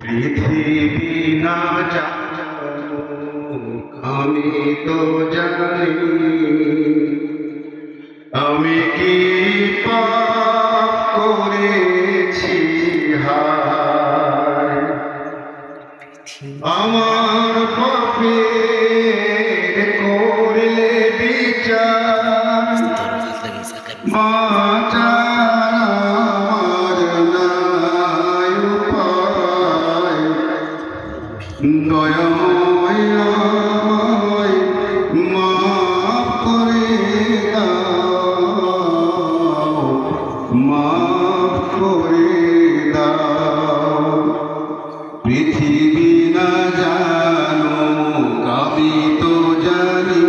পৃথিবী না জানুক আমি তো জানি আমি কি পাপ করেছি হায় আমার পাপের করলে বিচার বাঁচার আমার নাই উপায় দয়াময় আমায় মাফ করে দাও মাফ করে দাও পৃথিবী না জানুক আমি তো জানি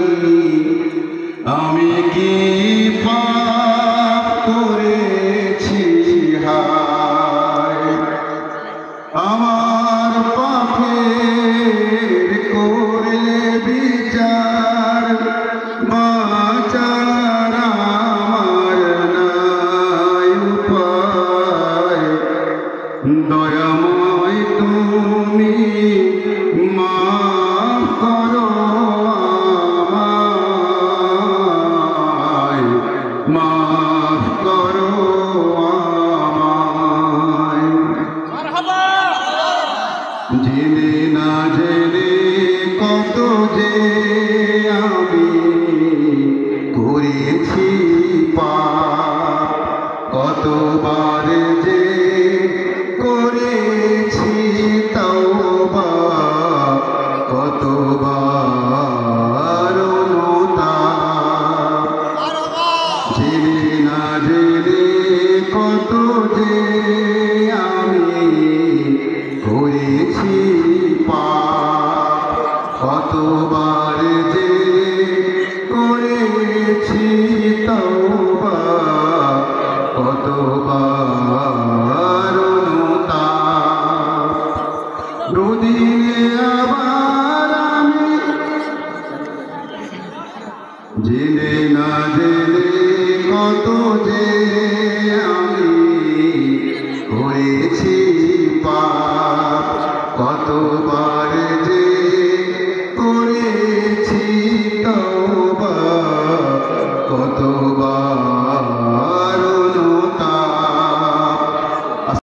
আমি কি পাপ করেছি হায় আমার পাপের করলে বিচার বাঁচার আমার নাই উপায় দয়াময় তুমি মাফ করো আমায় মাফ করো আমায় জেনে না জেনে কত যে আমি করেছি পাপ কতবার যে করেছি তওবা কতবার অনুতাপ জেনে না জেনে কত যে আমি করেছি পাপ কতবার যে করেছি তওবা কতবার অনুতাপ দুদিনে আবার আমি জেনে না জেনে কত যে আমি করেছি পাপ কতবার